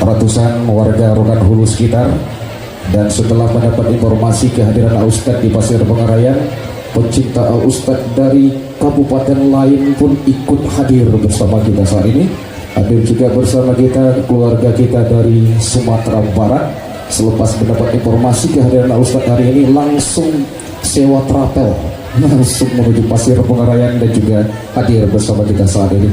ratusan warga Rokan Hulu sekitar. Dan setelah mendapat informasi kehadiran Ustadz di Pasir Pengarayan, pencinta Ustadz dari kabupaten lain pun ikut hadir bersama kita saat ini. Hadir juga bersama kita keluarga kita dari Sumatera Barat. Selepas mendapat informasi kehadiran Ustadz hari ini, langsung sewa trapel langsung menuju Pasir Pengarayan dan juga hadir bersama kita saat ini.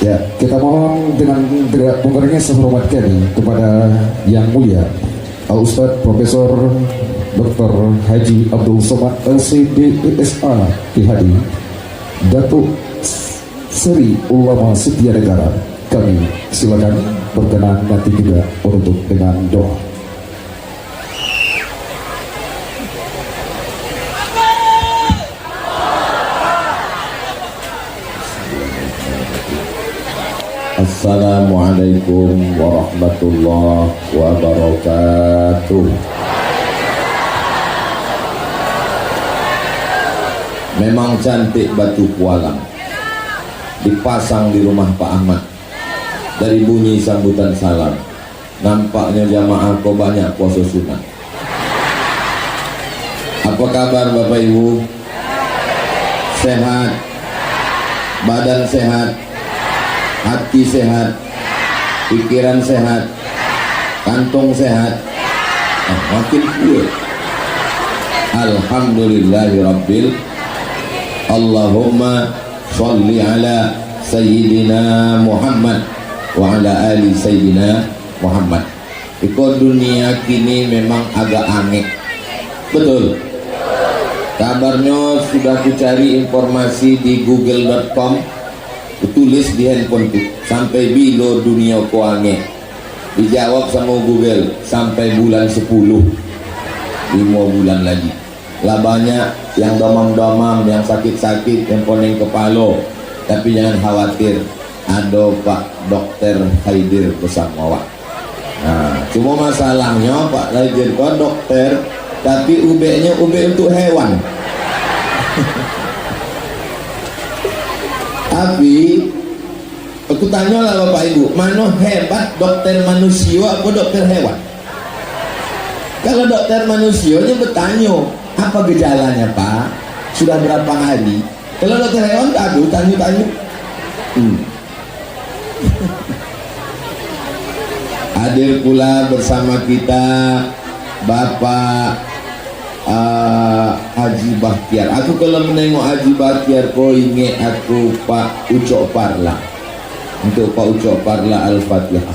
Ya, kita mohon dengan pengeringnya sehormat kami kepada Yang Mulia Al-Ustadz Profesor Dr. Haji Abdul Somad LCD SH PhD, Datuk Seri Ulama Setia Negara. Kami silakan berkenan nanti juga untuk dengan doa. Assalamualaikum warahmatullahi wabarakatuh. Memang cantik batu kualang dipasang di rumah Pak Ahmad. Dari bunyi sambutan salam nampaknya jamaah kok banyak puasa sunat. Apa kabar Bapak Ibu? Sehat? Badan sehat? Hati sehat, pikiran sehat, kantong sehat, makin kuat. Alhamdulillahirabbil. Allahumma sholli ala Sayyidina Muhammad wa ala ali Sayyidina Muhammad. Iko dunia kini memang agak aneh. Betul. Kabarnya sudah kucari informasi di google.com, tulis di handphone tuh, sampai bilo dunia koange. Dijawab sama Google, sampai bulan 10, 5 bulan lagi. Lah banyak yang domam-domam, yang sakit-sakit, yang poning kepala. Tapi jangan khawatir, ada Pak Dokter Haidir bersama wak. Nah, cuma masalahnya Pak Haidir kok dokter, tapi UB-nya UB untuk hewan. Tapi aku tanya lah Bapak Ibu, mana hebat dokter manusia apa dokter hewan? Kalau dokter manusianya bertanya, apa gejalanya Pak? Sudah berapa hari? Kalau dokter hewan, aduh tanya-tanya. Hadir pula bersama kita Bapak Haji Bahtiar. Aku kalau menengok Haji Bahtiar kau ingat aku Pak Ucok Parla. Untuk Pak Ucok Parla Al-Fatihah.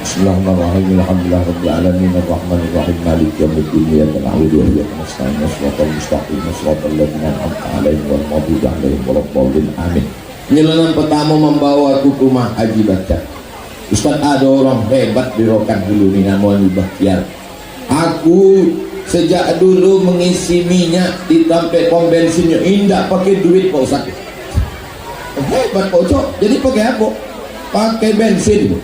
Bismillahirrahmanirrahim. Alhamdulillahirabbil alamin arrahmanir rahim maliki yaumiddin iyyaka na'budu wa iyyaka nasta'in shiratal mustaqim shiratal ladzina an'amta 'alaihim ghairil maghdubi 'alaihim waladdallin. Amin. Penyelenggaraan pertama membawa aku ke rumah Haji Bahtiar. Ustaz, ada orang hebat di Rokan dulu nih namanya Bahtiar. Aku sejak dulu mengisi minyak di tempat pom bensinnya indah pakai duit Pak Ustaz. Hebat Pak Ucok. Jadi pakai apa? Pakai bensin.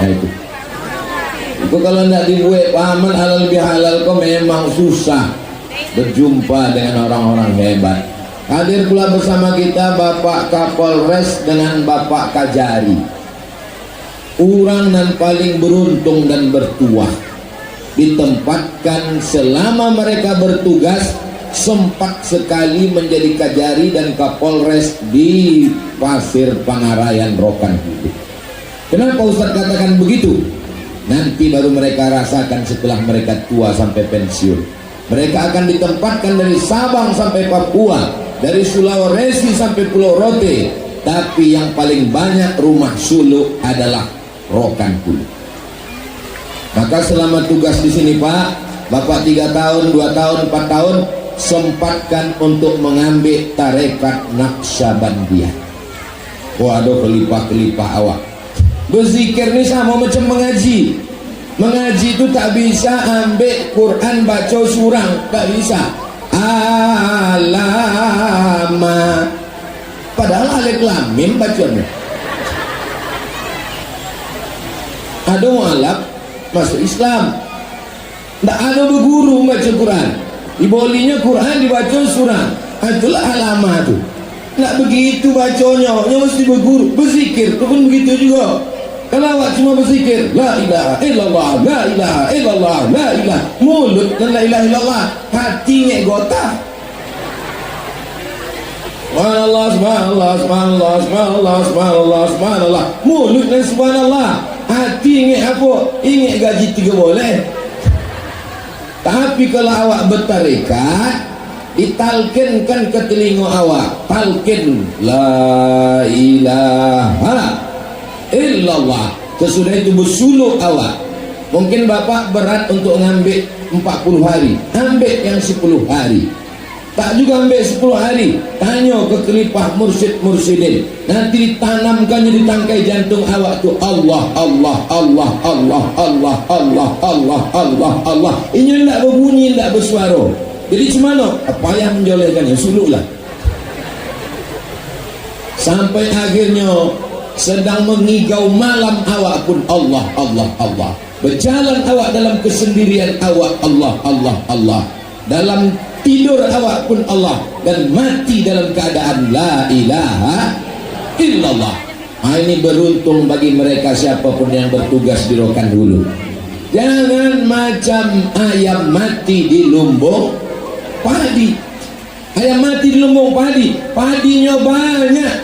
Nah itu kalau tidak dibuat pahaman halal bihalal kok memang susah berjumpa dengan orang-orang hebat. Hadir pula bersama kita Bapak Kapolres dengan Bapak Kajari. Orang yang paling beruntung dan bertuah, ditempatkan selama mereka bertugas sempat sekali menjadi Kajari dan Kapolres di Pasir Pengarayan Rokan Hulu. Kenapa Ustaz katakan begitu? Nanti baru mereka rasakan setelah mereka tua sampai pensiun. Mereka akan ditempatkan dari Sabang sampai Papua, dari Sulawesi sampai Pulau Rote, tapi yang paling banyak rumah suluk adalah Rokan Hulu. Maka selama tugas di sini Pak, Bapak 3 tahun, 2 tahun, 4 tahun sempatkan untuk mengambil tarekat Naqsyabandiyah. Waduh, kelipah-kelipah awak. Berzikir ini sama macam mengaji. Mengaji itu tak bisa ambil Quran baca surang, tak bisa. Alama. Padahal alif lam mim bacanya. Ada mualaf masuk Islam. Tak ada berguru baca Quran. Dibolinya Quran dibaca surang. Itulah alama tu. nak begitu bacanya, yang mesti berguru, berzikir tu pun begitu juga. Kalau awak cuma berzikir la ilaha illallah, la ilaha illallah, la ilaha, mulut dan la ilaha illallah, hati ngek gotah. Subhanallah, subhanallah, subhanallah, subhanallah, subhanallah, subhanallah, mulut dan subhanallah, hati ngek apa? Ingin gaji 3 boleh. Tapi kalau awak bertarekat, ditalkinkan ke telinga awak, talkin la ilaha illallah. Sesudah itu bersuluk awak. Mungkin bapak berat untuk ngambil 40 hari, ambil yang 10 hari. Tak juga ambil 10 hari, tanya ke kelipah mursyid-mursyidin, nanti ditanamkan di tangkai jantung awak tu Allah, Allah, Allah, Allah, Allah, Allah, Allah, Allah, Allah. Ini tidak berbunyi, tidak bersuara. Jadi cemana? Apa yang menjolehkannya? Suluklah. Sampai akhirnya sedang mengigau malam awak pun Allah, Allah, Allah. Berjalan awak dalam kesendirian awak Allah, Allah, Allah. Dalam tidur awak pun Allah, dan mati dalam keadaan la ilaha illallah. Ini beruntung bagi mereka siapapun yang bertugas di Rokan Hulu. Jangan macam ayam mati di lumbung padi. Ayam mati di lumbung padi, padinya banyak,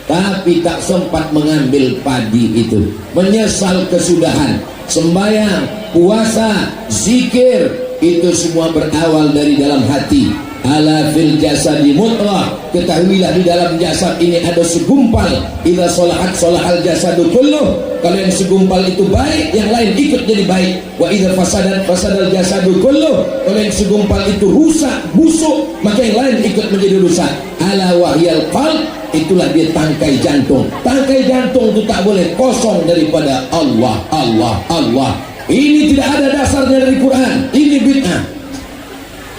tapi tak sempat mengambil padi itu. Menyesal kesudahan. Sembahyang, puasa, zikir, itu semua berawal dari dalam hati. Ala fil jasadi mutrah, ketahuilah di dalam jasad ini ada segumpal. Idza salahat salahal jasadu kulluh. Kalau yang segumpal itu baik, yang lain ikut jadi baik. Wa idza fasadat fasadal jasadu kulluh. Kalau yang segumpal itu rusak, busuk, maka yang lain ikut menjadi rusak. Ala wahyal qalb, itulah dia tangkai jantung. Tangkai jantung itu tak boleh kosong daripada Allah, Allah, Allah. Ini tidak ada dasarnya dari Quran. Ini bid'ah.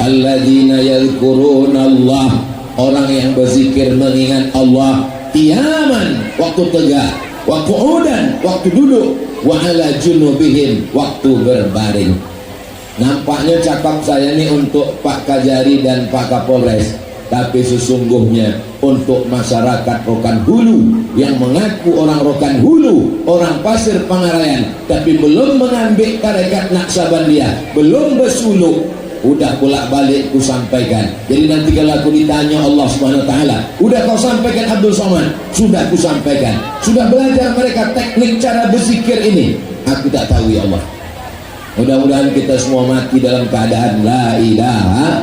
Alladzina yadhkuruna Allah, orang yang berzikir mengingat Allah qiyaman, waktu tegak, wa qu'udan, waktu duduk, wa ala junubihim, waktu berbaring. Nampaknya cakap saya ini untuk Pak Kajari dan Pak Kapolres, tapi sesungguhnya untuk masyarakat Rokan Hulu yang mengaku orang Rokan Hulu, orang Pasir Pangarayan, tapi belum mengambil tarekat Naksabandia, belum bersuluk. Udah bolak-balik ku sampaikan. Jadi nanti kalau aku ditanya Allah Subhanahu wa taala, udah kau sampaikan Abdul Somad? Sudah ku sampaikan. Sudah belajar mereka teknik cara berzikir ini? Aku tak tahu ya Allah. Mudah-mudahan kita semua mati dalam keadaan la ilaha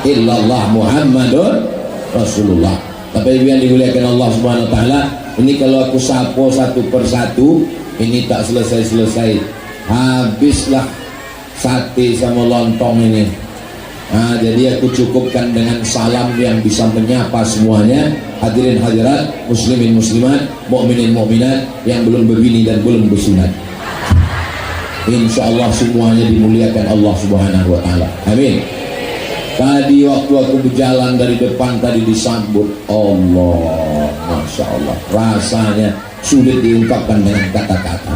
illallah Muhammadun Rasulullah. Tapi yang dimuliakan Allah Subhanahu wa taala, ini kalau aku sapo satu persatu, ini tak selesai-selesai. Habislah sate sama lontong ini. Nah, jadi aku cukupkan dengan salam yang bisa menyapa semuanya. Hadirin hadirat, muslimin muslimat, mukminin mukminat yang belum berbini dan belum bersunat. Insyaallah semuanya dimuliakan Allah Subhanahu wa taala. Amin. Tadi waktu aku berjalan dari depan tadi disambut Allah, Masya Allah, rasanya sulit diungkapkan dengan kata-kata,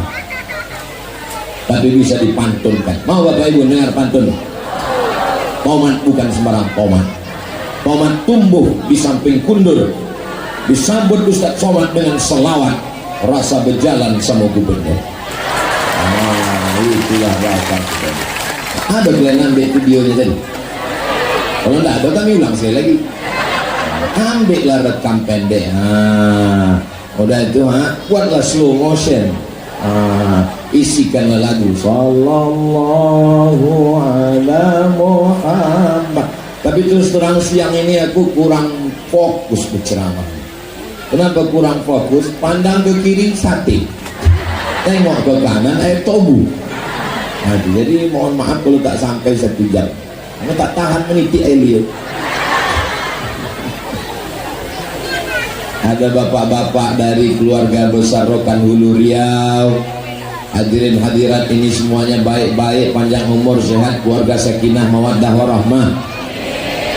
tapi bisa dipantunkan. Mau Bapak Ibu dengar pantun? Tomat bukan sembarang tomat. Tomat tumbuh di samping kundur. Disambut Ustaz Somad dengan selawat, rasa berjalan sama gubernur. Itulah rasa. Ada kalian ambil videonya tadi? Kalau tidak ada kami ulang sekali lagi. Ambillah rekam pendek. Udah itu buatlah slow motion. Isikanlah lagu Sallallahu ala Muhammad. Tapi terus terang siang ini aku kurang fokus berceramah. Kenapa kurang fokus? Pandang ke kiri sate, tengok ke kanan tobu. Jadi mohon maaf kalau tak sampai 1 jam. Karena tak tahan meniti Elliot. Ada bapak-bapak dari keluarga besar Rokan Hulu Riau. Hadirin hadirat ini semuanya baik-baik, panjang umur, sehat, keluarga sakinah mawaddah warahmah.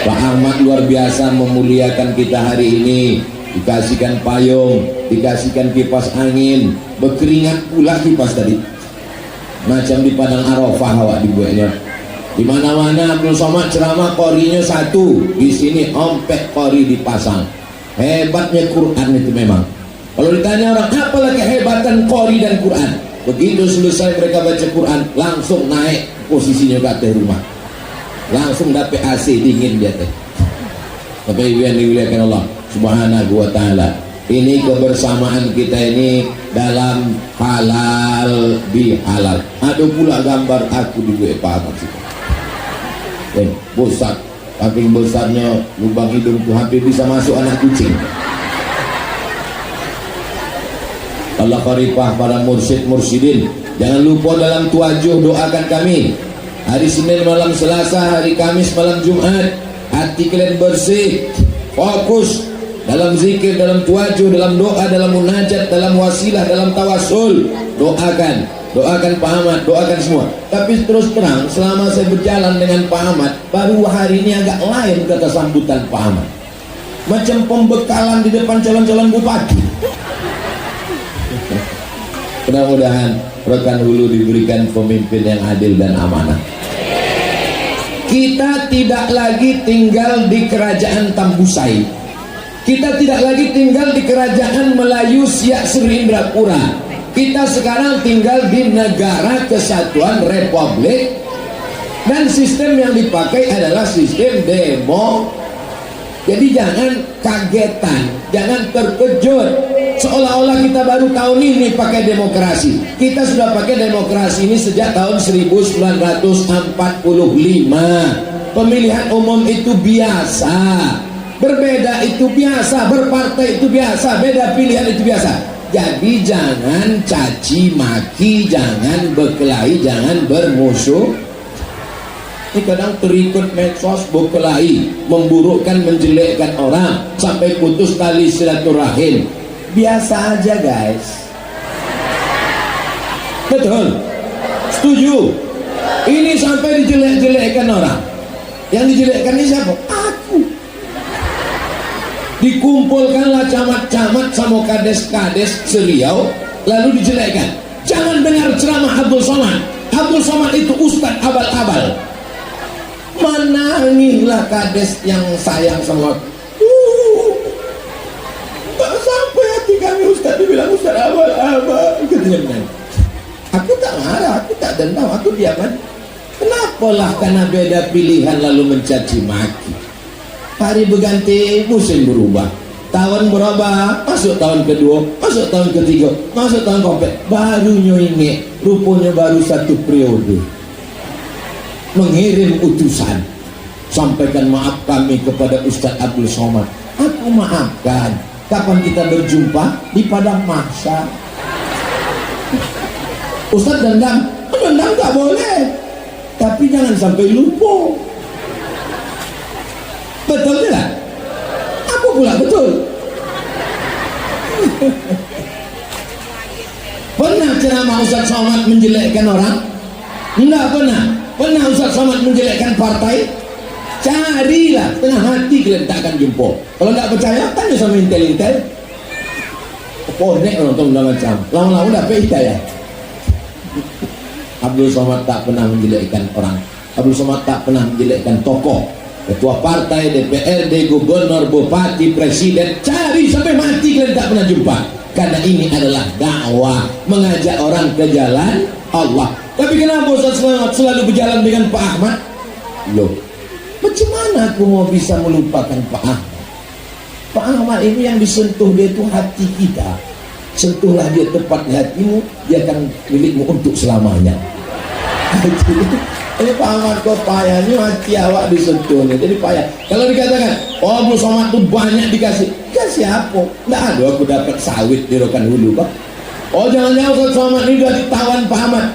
Pak Ahmad luar biasa memuliakan kita hari ini. Dikasihkan payung, dikasihkan kipas angin, berkeringat pula kipas tadi. Macam di padang Arafah awak dibuatnya. Di mana-mana Abdul Somad ceramah korinya 1, di sini ompek kori dipasang. Hebatnya Quran itu memang. Kalau ditanya orang, apalah kehebatan Qori dan Quran? Begitu selesai mereka baca Quran, langsung naik posisinya ke atas rumah. Langsung dapat AC dingin dia teh. Tapi yang dimuliakan Allah Subhanahu wa taala. Ini kebersamaan kita ini dalam halal bihalal. Ada pula gambar aku di WA maksudnya. Bosak, saking besarnya lubang hidungku hampir bisa masuk anak kucing. Allah karipah para mursyid-mursyidin, jangan lupa dalam tuajuh doakan kami. Hari Senin malam Selasa, hari Kamis malam Jumat, hati kalian bersih, fokus dalam zikir, dalam tuajuh, dalam doa, dalam munajat, dalam wasilah, dalam tawasul. Doakan Pak Ahmad, doakan semua. Tapi terus terang, selama saya berjalan dengan Pak Ahmad, baru hari ini agak lain kata sambutan Pak Ahmad. Macam pembekalan di depan calon-calon bupati. Mudah-mudahan rekan hulu diberikan pemimpin yang adil dan amanah. Kita tidak lagi tinggal di kerajaan Tambusai. Kita tidak lagi tinggal di kerajaan Melayu Siak Sri Indrapura. Kita sekarang tinggal di negara kesatuan Republik, dan sistem yang dipakai adalah sistem demo. Jadi jangan kagetan, jangan terkejut seolah-olah kita baru tahun ini pakai demokrasi. Kita sudah pakai demokrasi ini sejak tahun 1945. Pemilihan umum itu biasa, berbeda itu biasa, berpartai itu biasa, beda pilihan itu biasa. Jadi jangan caci maki, jangan berkelahi, jangan bermusuh. Ini kadang terikut medsos, berkelahi, memburukkan, menjelekkan orang sampai putus tali silaturahim. Biasa aja guys. Betul? Setuju? Ini sampai dijelek-jelekkan orang. Yang dijelekkan ini siapa? Aku. Dikumpulkanlah camat-camat sama kades-kades Seriau, lalu dijelekkan. Jangan dengar ceramah Abdul Somad. Abdul Somad itu ustadz abal-abal. Menangilah kades yang sayang sama sampai hati kami ustadz dibilang ustadz abal-abal. Aku tak marah, aku tak dendam, aku diaman. Kenapalah karena beda pilihan lalu mencaci maki. Hari berganti, musim berubah, tahun berubah, masuk tahun kedua, masuk tahun ketiga, masuk tahun keempat, baru ingat rupanya baru satu periode. Mengirim utusan, sampaikan maaf kami kepada Ustadz Abdul Somad. Aku maafkan. Kapan kita berjumpa? Di padang mahsyar. Ustadz dendam tak boleh, tapi jangan sampai lupa. Betul tidak? Aku pula betul. Pernah ceramah Ustadz Somad menjelekkan orang? Tidak pernah. Pernah Ustadz Somad menjelekkan partai? Carilah, tengah hati kalian tak akan jumpa. Kalau tak percaya, tanya sama intel-intel. Ponek nonton macam lama-lama dapat hidayah. Abdul Somad tak pernah menjelekkan orang. Abdul Somad tak pernah menjelekkan tokoh, ketua partai, DPRD, gubernur, bupati, presiden. Cari sampai mati kalian tak pernah jumpa. Karena ini adalah dakwah, mengajak orang ke jalan Allah. Tapi kenapa Ustaz selalu berjalan dengan Pak Ahmad? Loh, macam mana aku mau bisa melupakan Pak Ahmad? Pak Ahmad ini yang disentuh dia itu hati kita. Sentuhlah dia tepat di hatimu, dia akan milikmu untuk selamanya. Ini Pak Ahmad kau payah, ini hati awak disentuhnya, jadi payah. Kalau dikatakan, oh Abdul Somad itu banyak dikasih apa? Tidak ada aku dapat sawit di Rokan Hulu Pak. Oh jangan-jangan Ustaz Somad ini sudah ditawan Pak Ahmad.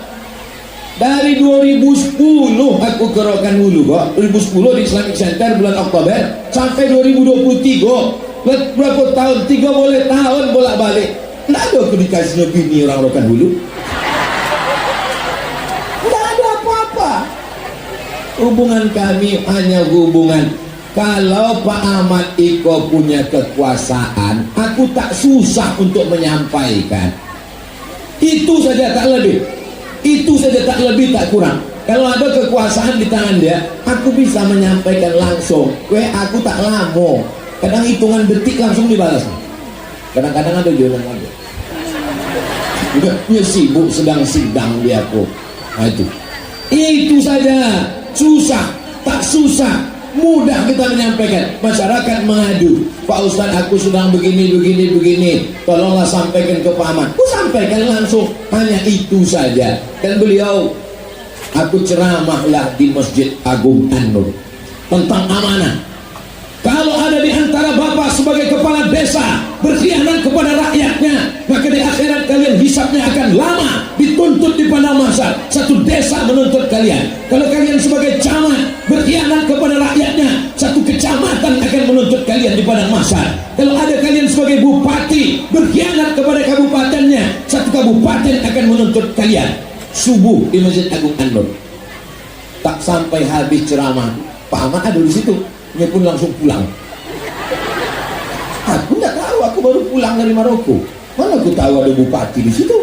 Dari 2010 aku ke Rokan Hulu Pak. 2010 di Islamic Center bulan Oktober sampai 2023. Berapa tahun? 3 boleh tahun bolak-balik. Tidak ada aku dikasihnya bini orang Rokan Hulu. Tidak ada apa-apa. Hubungan kami hanya hubungan. Kalau Pak Ahmad Iko punya kekuasaan, aku tak susah untuk menyampaikan. Itu saja tak lebih. Itu saja tak lebih tak kurang. Kalau ada kekuasaan di tangan dia, aku bisa menyampaikan langsung. Aku tak lama. Kadang hitungan detik langsung dibalas. Kadang-kadang ada jalan lagi. Udah sibuk sedang sidang dia aku. Nah itu saja. Susah, tak susah, mudah kita menyampaikan. Masyarakat mengadu, Pak Ustadz aku sedang begini, tolonglah sampaikan ke Pak Ahmad. Aku sampaikan langsung, hanya itu saja. Dan beliau, aku ceramahlah di Masjid Agung An-Nur tentang amanah. Kalau ada di antara bapak sebagai kepala desa berkhianat kepada rakyatnya, maka di akhirat kalian hisabnya akan lama, dituntut di padang mahsyar. Satu desa menuntut kalian. Kalau kalian sebagai camat berkhianat kepada rakyatnya, satu kecamatan akan menuntut kalian di padang mahsyar. Kalau ada kalian sebagai bupati berkhianat kepada kabupatennya, satu kabupaten akan menuntut kalian. Subuh di Masjid Agung An-Nur, tak sampai habis ceramah, Pak Ahmad ada di situ. Dia pun langsung pulang. Aku nggak tahu, aku baru pulang dari Maroko. Mana aku tahu ada bupati di situ.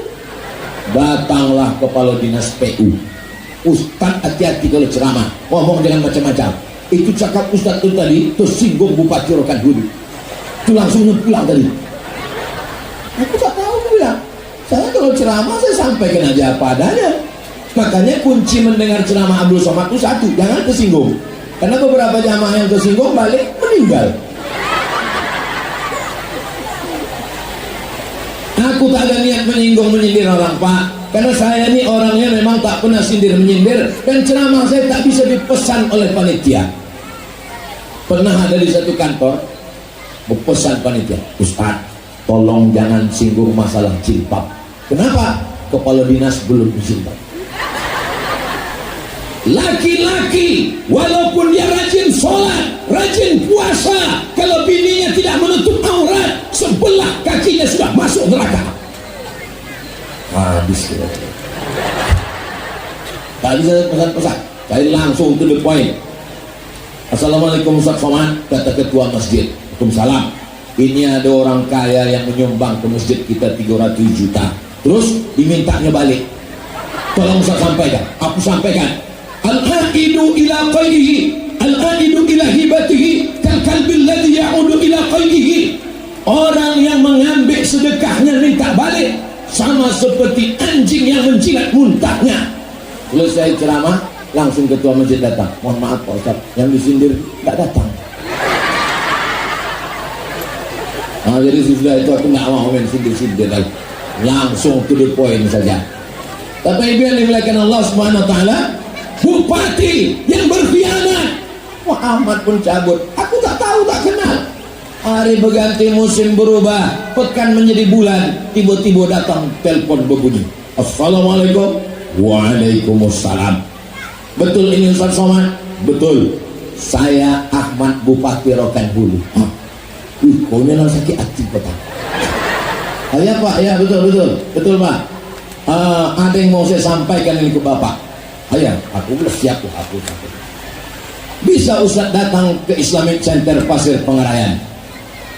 Datanglah kepala dinas PU. Ustaz, hati-hati kalau ceramah, ngomong jangan macam-macam. Itu cakap Ustaz itu tadi tersinggung Bupati Rokan Hulu. Itu langsung pulang tadi. Aku tak tahu, aku bilang, saya kalau ceramah saya sampaikan aja apa adanya. Makanya kunci mendengar ceramah Abdul Somad itu satu, jangan tersinggung. Karena beberapa jamaah yang tersinggung balik meninggal. Aku tak ada niat menyindir orang, Pak. Karena saya ini orangnya memang tak pernah sindir menyindir, dan ceramah saya tak bisa dipesan oleh panitia. Pernah ada di satu kantor berpesan panitia, Ustaz, tolong jangan singgung masalah jilbab. Kenapa? Kepala dinas belum berjilbab. Laki-laki walaupun dia rajin sholat, rajin puasa, kalau bininya tidak menutup aurat, sebelah kakinya sudah masuk neraka. Habis ya. Tadi saya pesan-pesan, saya langsung to the point. Assalamualaikum Ustaz Somad, kata ketua masjid. Waalaikumsalam. Ini ada orang kaya yang menyumbang ke masjid kita 300 juta. Terus dimintanya balik. Tolong Ustaz sampaikan. Aku sampaikan. Al-aidu ila qaydihi, al-aidu ila hibatihi, kal-kalbi alladhi ya'udu ila qaydihi. Orang yang mengambil sedekahnya minta balik sama seperti anjing yang menjilat muntahnya. Selesai ceramah, langsung ketua masjid datang. Mohon maaf Pak Ustaz, yang disindir tak datang. Nah, jadi sudah itu aku nggak mau main sindir-sindir lagi. Langsung to the point saja. Tapi ibu yang dimuliakan Allah Subhanahu Wa Taala, bupati yang berkhianat, Muhammad pun cabut. Aku tak tahu, tak kenal. Hari berganti, musim berubah, pekan menjadi bulan, tiba-tiba datang telepon berbunyi, Assalamualaikum. Waalaikumsalam. Betul ini Ustaz Somad? Betul. Saya Ahmad Bupati Rokan Hulu. Kau memang sakit hati Pak. Ya Pak, ya betul Pak. Ada yang mau saya sampaikan ini ke Bapak. Ayah, aku udah siap tuh, aku sampai. Bisa Ustaz datang ke Islamic Center Pasir Pengarayan.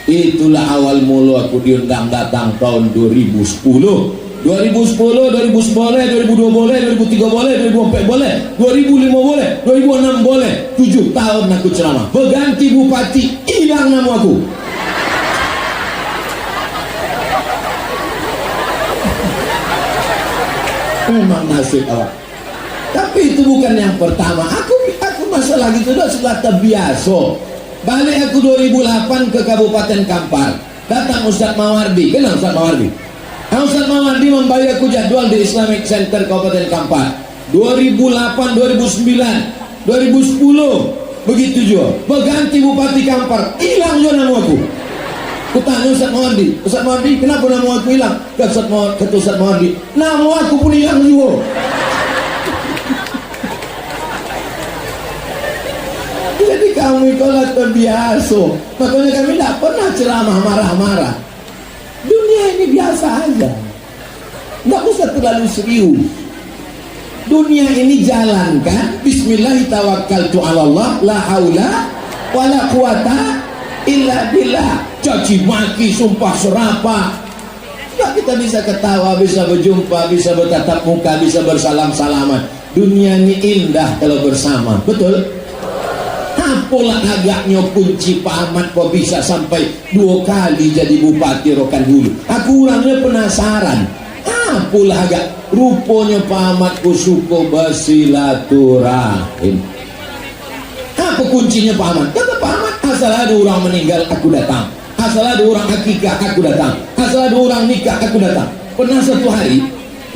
Itulah awal mula aku diundang datang tahun 2010. 2010, 2011, 2002 boleh, 2003 boleh, 2004 boleh, 2005 boleh, 2006 boleh. 7 tahun aku ceramah. Berganti bupati, hilang nama aku. Memang nasib awak. Tapi itu bukan yang pertama. Aku masalah gitu sudah terbiasa. Balik aku 2008 ke Kabupaten Kampar. Datang Ustaz Mawardi. Kenal Ustaz Mawardi? Ustaz Mawardi membagi aku jadwal di Islamic Center Kabupaten Kampar. 2008, 2009, 2010 begitu juga. Berganti Bupati Kampar, hilang juga nama aku. Aku tanya Ustaz Mawardi, kenapa nama aku hilang? Kata Ustaz Mawardi, nama aku pun hilang juga. Jadi kami kalau terbiasa, makanya kami tidak pernah ceramah marah-marah. Dunia ini biasa aja, tidak usah terlalu serius. Dunia ini jalankan, Bismillahirrahmanirrahim, la haula wala quwata illa billah. Caci maki, sumpah serapah, tidak kita bisa ketawa, bisa berjumpa, bisa bertatap muka, bisa bersalam-salaman. Dunia ini indah kalau bersama, betul? Apalah agaknya kunci Pak Ahmad kok bisa sampai 2 kali jadi Bupati Rokan Hulu. Aku orangnya penasaran. Apalah agak rupanya Pak Ahmad ku suka bersilaturahim. Apa kuncinya Pak Ahmad? Kata Pak Ahmad, asal ada orang meninggal aku datang, asal ada orang akikah aku datang, asal ada orang nikah aku datang. Pernah satu hari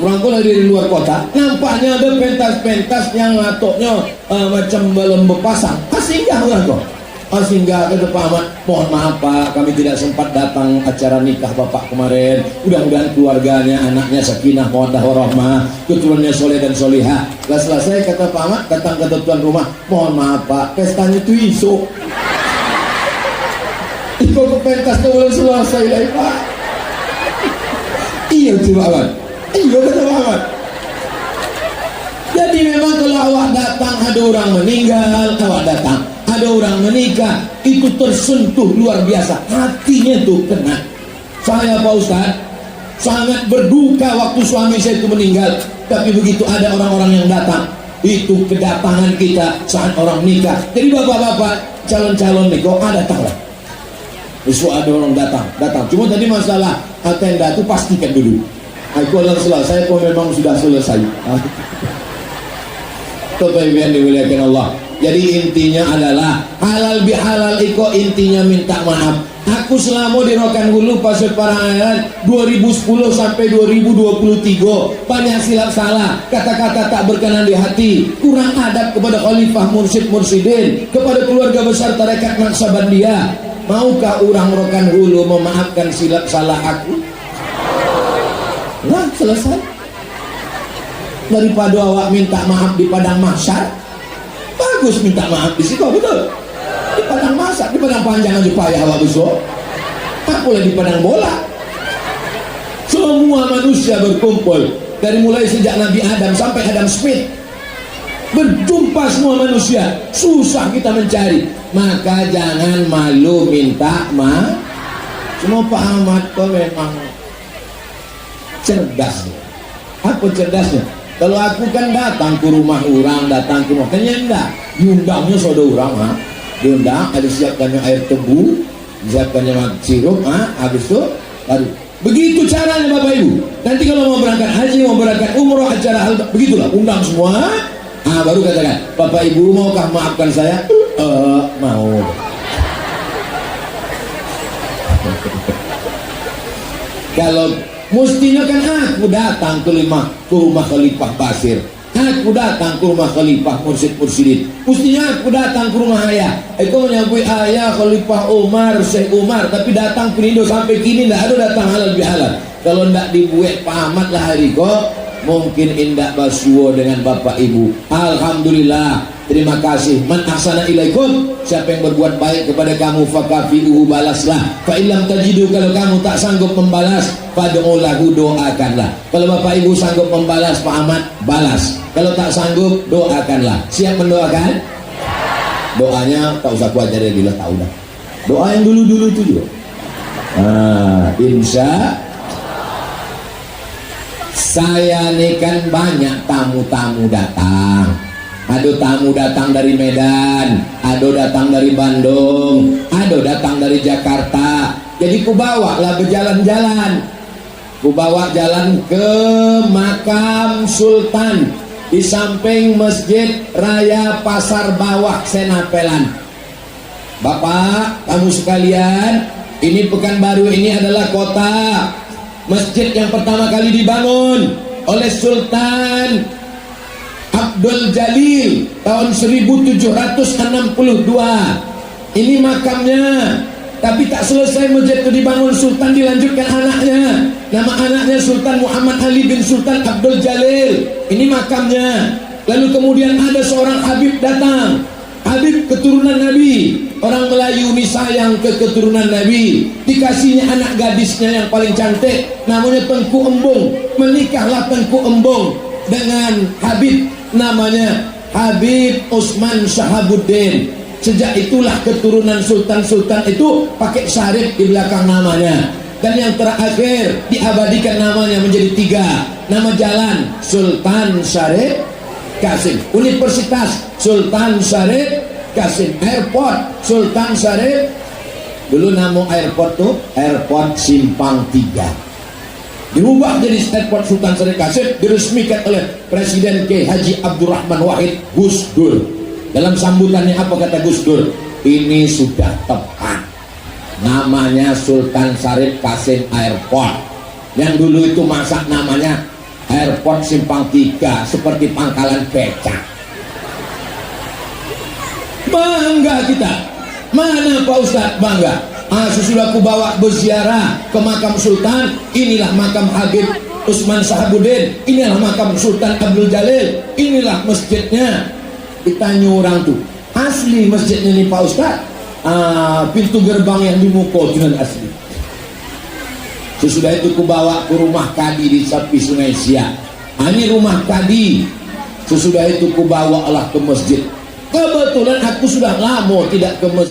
orang pun dari luar kota, nampaknya ada pentas-pentas yang latoknya macam belum berpasang. Singgah orang kok. Singgah kata Pak Ahmad, mohon maaf Pak, kami tidak sempat datang acara nikah Bapak kemarin. Mudah-mudahan keluarganya, anaknya sakinah, mawaddah warahmah, keturunannya soleh dan solihah. Setelah selesai kata Pak Ahmad, datang ke tuan rumah, mohon maaf Pak, pestanya itu isu. Ikut ke pentas itu belum selesai lagi Pak. Iya itu Pak Ahmad. Iya kata Pak Ahmad. Jadi memang kalau awak datang ada orang meninggal, awak datang ada orang menikah, itu tersentuh luar biasa, hatinya tuh kena. Saya Pak Ustadz sangat berduka waktu suami saya itu meninggal, tapi begitu ada orang-orang yang datang, itu kedatangan kita saat orang nikah. Jadi bapak-bapak calon-calon nikah datanglah. Besok ada orang datang. Cuma tadi masalah tenda itu pastikan dulu. Aku akan selesai, kok memang sudah selesai. Bapak Ibu yang dimuliakan Allah. Jadi intinya adalah halal bihalal iko, intinya minta maaf. Aku selama di Rokan Hulu Pasir Parahyangan 2010 sampai 2023 banyak silap salah, kata-kata tak berkenan di hati, kurang adab kepada khalifah mursyid-mursyidin, kepada keluarga besar tarekat Naksabandia. Maukah orang Rokan Hulu memaafkan silap salah aku? Nah, selesai. Daripada awak minta maaf di padang mahsyar, bagus minta maaf di situ, betul? Di padang mahsyar, di padang panjang aja payah awak besok. Tak boleh di padang bola. Semua manusia berkumpul dari mulai sejak Nabi Adam sampai Adam Smith. Berjumpa semua manusia, susah kita mencari. Maka jangan malu minta maaf. Semua Pak Ahmad kok memang cerdas. Apa cerdasnya? Kalau aku kan datang ke rumah orang, datang ke rumah, kayaknya enggak. Diundangnya saudara orang, diundang, ada siapkannya air tebu, siapkannya sirup, habis itu baru. Begitu caranya Bapak Ibu. Nanti kalau mau berangkat haji, mau berangkat umroh, acara hal begitulah, undang semua. Baru katakan, Bapak Ibu maukah maafkan saya? Mau. Kalau mestinya kan aku datang ke rumah Khalifah Basir, aku datang ke rumah Khalifah Mursyid-Mursyidin, mestinya aku datang ke rumah ayah. Aku menyambut ayah Khalifah Umar, Syekh Umar, tapi datang ke Indo sampai kini tidak ada datang halal bihalal. Kalau tidak dibuat Pak Ahmad lah hari kok, mungkin indak basuo dengan Bapak Ibu. Alhamdulillah, terima kasih. Man ahsana ilaikum, siapa yang berbuat baik kepada kamu fakafi'uhu, balaslah. Fa illam tajidu, kalau kamu tak sanggup membalas, fad'u lahu, doakanlah. Kalau Bapak Ibu sanggup membalas Pak Ahmad, balas. Kalau tak sanggup, doakanlah. Siap mendoakan? Doanya tak usah kuajar dia bila tahu dah. Doa yang dulu-dulu itu juga. Insya saya ini kan banyak tamu-tamu datang. Ada tamu datang dari Medan, ada datang dari Bandung, ada datang dari Jakarta. Jadi ku bawa lah berjalan-jalan. Ku bawa jalan ke makam Sultan di samping Masjid Raya Pasar Bawah Senapelan. Bapak, kamu sekalian, ini Pekanbaru ini adalah kota masjid yang pertama kali dibangun oleh Sultan Abdul Jalil tahun 1762. Ini makamnya. Tapi tak selesai masjid itu dibangun, Sultan dilanjutkan anaknya. Nama anaknya Sultan Muhammad Ali bin Sultan Abdul Jalil. Ini makamnya. Lalu kemudian ada seorang Habib datang. Habib keturunan Nabi. Orang Melayu ini sayang ke keturunan Nabi. Dikasihnya anak gadisnya yang paling cantik, namanya Tengku Embung. Menikahlah Tengku Embung dengan Habib, namanya Habib Usman Shahabuddin. Sejak itulah keturunan sultan-sultan itu pakai syarif di belakang namanya. Dan yang terakhir diabadikan namanya menjadi 3. Nama jalan Sultan Syarif Kasim, Universitas Sultan Syarif Kasim Airport Sultan Syarif. Dulu nama airport tuh Airport Simpang 3, dirubah jadi Airport Sultan Syarif Kasim, diresmikan oleh Presiden K. Haji Abdurrahman Wahid Gus Dur. Dalam sambutannya apa kata Gus Dur? Ini sudah tepat, namanya Sultan Syarif Kasim Airport. Yang dulu itu masa namanya Airport Simpang 3, seperti pangkalan becak. Bangga kita. Mana Pak Ustadz bangga? Sesudah aku bawa berziarah ke makam Sultan, inilah makam Habib Usman Sahabuddin, inilah makam Sultan Abdul Jalil, inilah masjidnya. Ditanya orang tuh, asli masjidnya nih Pak Ustadz? Pintu gerbang yang di Muko dengan asli. Sesudah itu ku bawa ke rumah Kadi di Sapi Sungai Siak. Ini rumah Kadi. Sesudah itu ku bawa Allah ke masjid. Kebetulan aku sudah lama tidak ke masjid.